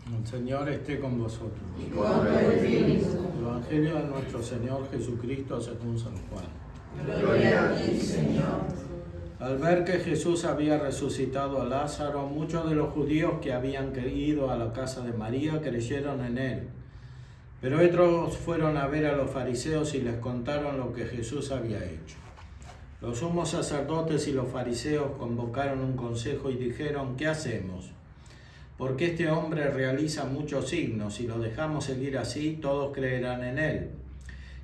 El Señor esté con vosotros. Y con tu espíritu. Evangelio de nuestro Señor Jesucristo según San Juan. Gloria a ti, Señor. Al ver que Jesús había resucitado a Lázaro, muchos de los judíos que habían ido a la casa de María creyeron en él. Pero otros fueron a ver a los fariseos y les contaron lo que Jesús había hecho. Los sumos sacerdotes y los fariseos convocaron un consejo y dijeron: ¿qué hacemos? Porque este hombre realiza muchos signos, si lo dejamos seguir así, todos creerán en él.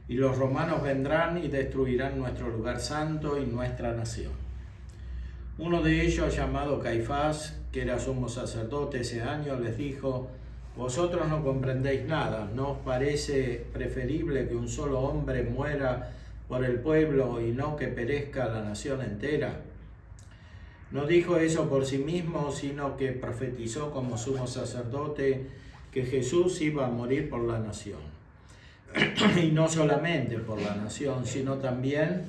Y los romanos vendrán y destruirán nuestro lugar santo y nuestra nación. Uno de ellos, llamado Caifás, que era sumo sacerdote ese año, les dijo: vosotros no comprendéis nada, ¿no os parece preferible que un solo hombre muera por el pueblo y no que perezca la nación entera? No dijo eso por sí mismo, sino que profetizó como sumo sacerdote que Jesús iba a morir por la nación. Y no solamente por la nación, sino también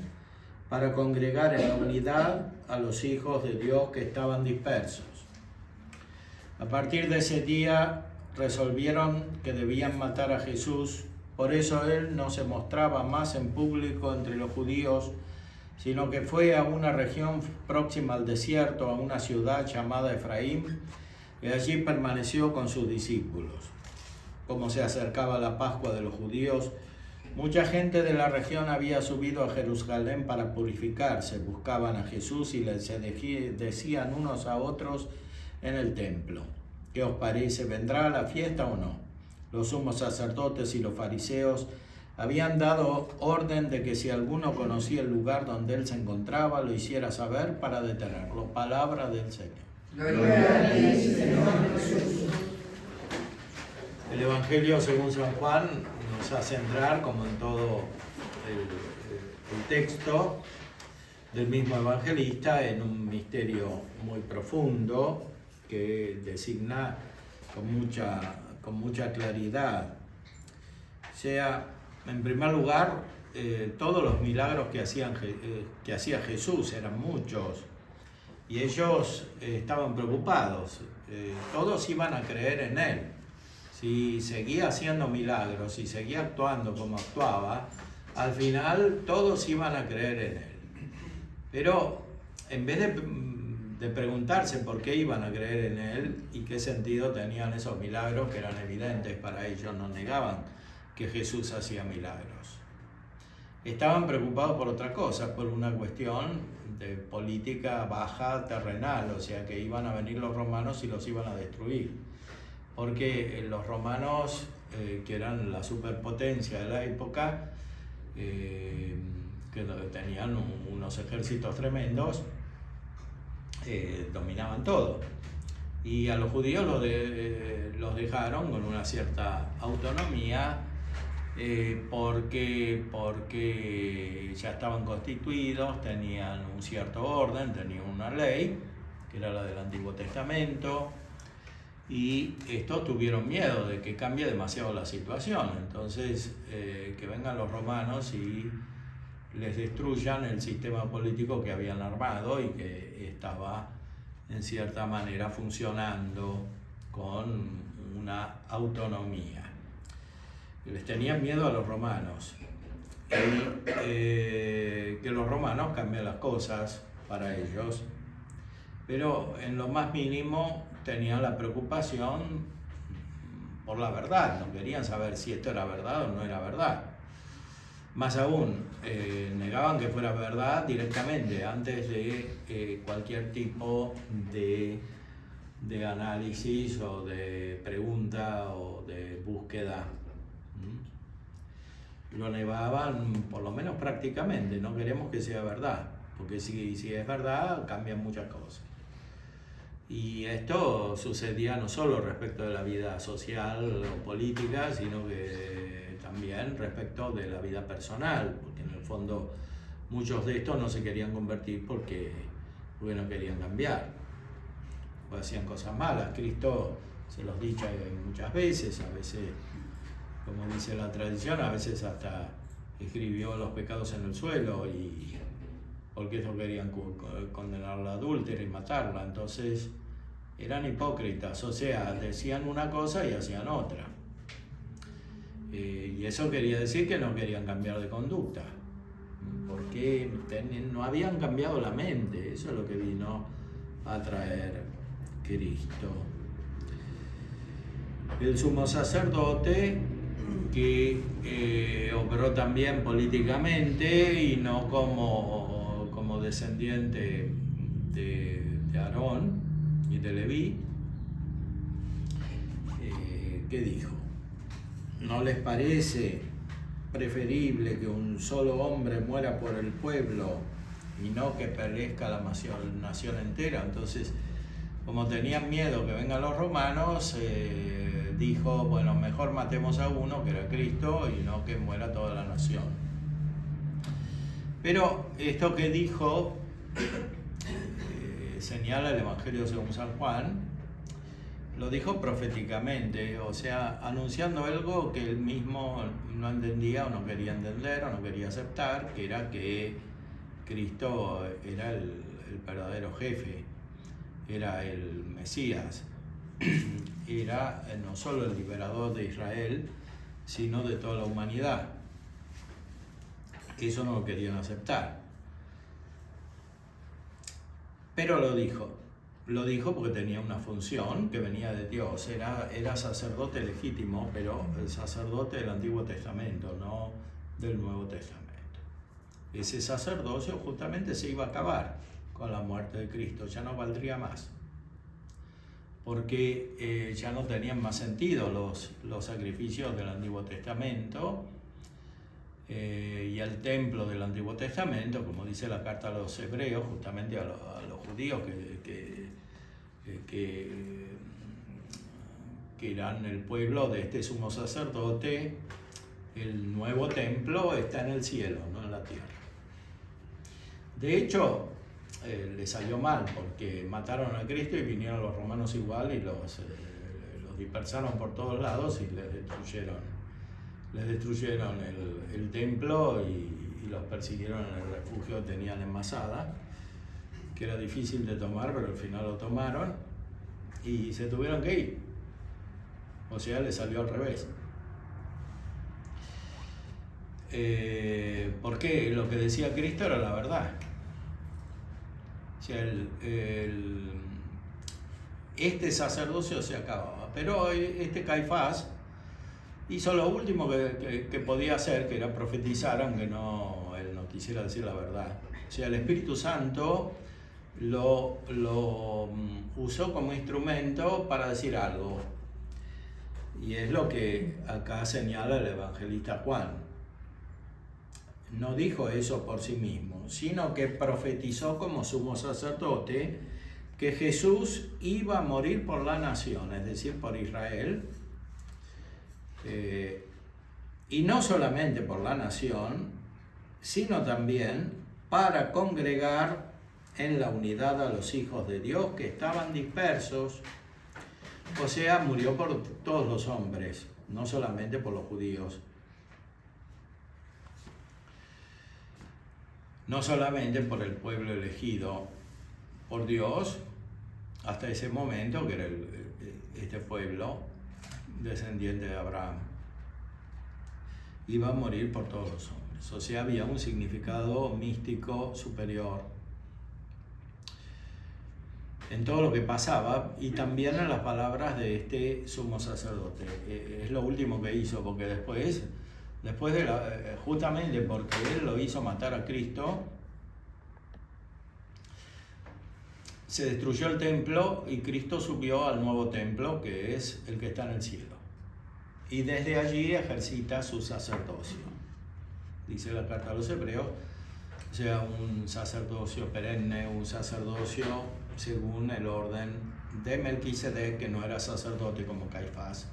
para congregar en la unidad a los hijos de Dios que estaban dispersos. A partir de ese día resolvieron que debían matar a Jesús, por eso él no se mostraba más en público entre los judíos, sino que fue a una región próxima al desierto, a una ciudad llamada Efraín, y allí permaneció con sus discípulos. Como se acercaba la Pascua de los judíos, mucha gente de la región había subido a Jerusalén para purificarse, buscaban a Jesús y les decían unos a otros en el templo: ¿qué os parece? ¿Vendrá la fiesta o no? Los sumos sacerdotes y los fariseos habían dado orden de que si alguno conocía el lugar donde él se encontraba, lo hiciera saber para detenerlo. Palabra del Señor. Gloria a ti, Señor Jesús. El Evangelio según San Juan nos hace entrar, como en todo el texto del mismo evangelista, en un misterio muy profundo que designa con mucha claridad. O sea, en primer lugar, todos los milagros que hacía Jesús eran muchos y ellos estaban preocupados. Todos iban a creer en él. Si seguía haciendo milagros, si seguía actuando como actuaba, al final todos iban a creer en él. Pero en vez de preguntarse por qué iban a creer en él y qué sentido tenían esos milagros que eran evidentes para ellos, no negaban que Jesús hacía milagros. Estaban preocupados por otra cosa, por una cuestión de política baja terrenal, o sea que iban a venir los romanos y los iban a destruir. Porque los romanos, que eran la superpotencia de la época, que tenían unos ejércitos tremendos, dominaban todo. Y a los judíos los dejaron con una cierta autonomía, porque ya estaban constituidos, tenían un cierto orden, tenían una ley, que era la del Antiguo Testamento, y estos tuvieron miedo de que cambie demasiado la situación. Entonces, que vengan los romanos y les destruyan el sistema político que habían armado y que estaba en cierta manera funcionando con una autonomía. Les tenían miedo a los romanos y que los romanos cambian las cosas para ellos, pero en lo más mínimo tenían la preocupación por la verdad, no querían saber si esto era verdad o no era verdad. Más aún, negaban que fuera verdad directamente, antes de cualquier tipo de análisis o de pregunta o de búsqueda. Lo negaban, por lo menos prácticamente, no queremos que sea verdad, porque si es verdad, cambian muchas cosas. Y esto sucedía no solo respecto de la vida social o política, sino que también respecto de la vida personal, porque en el fondo muchos de estos no se querían convertir porque no querían cambiar, o hacían cosas malas. Cristo se los dice muchas veces, a veces, como dice la tradición, a veces hasta escribió los pecados en el suelo, y porque ellos querían condenar a la adúltera y matarla. Entonces eran hipócritas, o sea, decían una cosa y hacían otra. Y eso quería decir que no querían cambiar de conducta, porque no habían cambiado la mente. Eso es lo que vino a traer Cristo. El sumo sacerdote, que obró también políticamente y no como descendiente de Aarón y de Leví, ¿qué dijo? ¿No les parece preferible que un solo hombre muera por el pueblo y no que perezca la nación entera? Entonces, como tenían miedo que vengan los romanos, dijo, bueno, mejor matemos a uno, que era Cristo, y no que muera toda la nación. Pero esto que dijo señala el Evangelio según San Juan, lo dijo proféticamente, o sea, anunciando algo que él mismo no entendía o no quería entender o no quería aceptar, que era que Cristo era el verdadero jefe, era el Mesías, era no solo el liberador de Israel, sino de toda la humanidad. Eso no lo querían aceptar. Pero lo dijo porque tenía una función que venía de Dios, era sacerdote legítimo, pero el sacerdote del Antiguo Testamento, no del Nuevo Testamento. Ese sacerdocio justamente se iba a acabar con la muerte de Cristo, ya no valdría más, porque ya no tenían más sentido los sacrificios del Antiguo Testamento, y el templo del Antiguo Testamento, como dice la carta a los hebreos, justamente a los judíos que eran el pueblo de este sumo sacerdote. El nuevo templo está en el cielo, no en la tierra. De hecho, le salió mal porque mataron a Cristo y vinieron los romanos igual y los dispersaron por todos lados y les destruyeron el templo y los persiguieron en el refugio que tenían en Masada, que era difícil de tomar, pero al final lo tomaron y se tuvieron que ir. O sea, le salió al revés. Porque lo que decía Cristo era la verdad. O sea, este sacerdocio se acababa, pero este Caifás hizo lo último que podía hacer, que era profetizar, aunque él no quisiera decir la verdad. O sea, el Espíritu Santo lo usó como instrumento para decir algo. Y es lo que acá señala el evangelista Juan. No dijo eso por sí mismo, sino que profetizó como sumo sacerdote que Jesús iba a morir por la nación, es decir, por Israel. Y no solamente por la nación, sino también para congregar en la unidad a los hijos de Dios que estaban dispersos. O sea, murió por todos los hombres, no solamente por los judíos. No solamente por el pueblo elegido por Dios, hasta ese momento, que era este pueblo descendiente de Abraham, iba a morir por todos los hombres. O sea, había un significado místico superior en todo lo que pasaba y también en las palabras de este sumo sacerdote. Es lo último que hizo, porque después de justamente porque él lo hizo matar a Cristo, se destruyó el templo y Cristo subió al nuevo templo, que es el que está en el cielo. Y desde allí ejercita su sacerdocio. Dice la carta a los hebreos, o sea, un sacerdocio perenne, un sacerdocio según el orden de Melquisedec, que no era sacerdote como Caifás,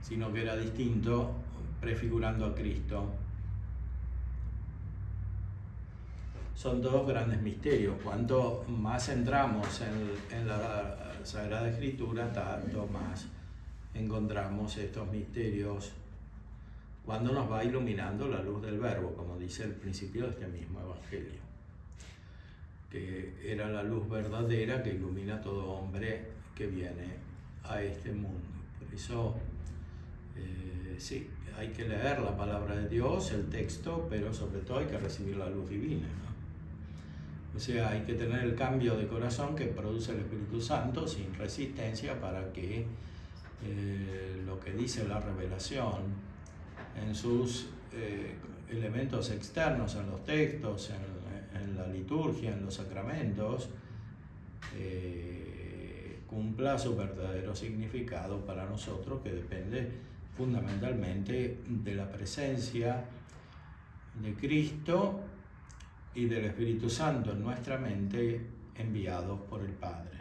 sino que era distinto, prefigurando a Cristo. Son dos grandes misterios. Cuanto más entramos en la Sagrada Escritura, tanto más encontramos estos misterios cuando nos va iluminando la luz del Verbo, como dice el principio de este mismo Evangelio, que era la luz verdadera que ilumina a todo hombre que viene a este mundo. Por eso, sí, hay que leer la palabra de Dios, el texto, pero sobre todo hay que recibir la luz divina, ¿no? O sea, hay que tener el cambio de corazón que produce el Espíritu Santo sin resistencia para que lo que dice la revelación en sus elementos externos, en los textos, en la liturgia, en los sacramentos, cumpla su verdadero significado para nosotros, que depende fundamentalmente de la presencia de Cristo y del Espíritu Santo en nuestra mente, enviados por el Padre.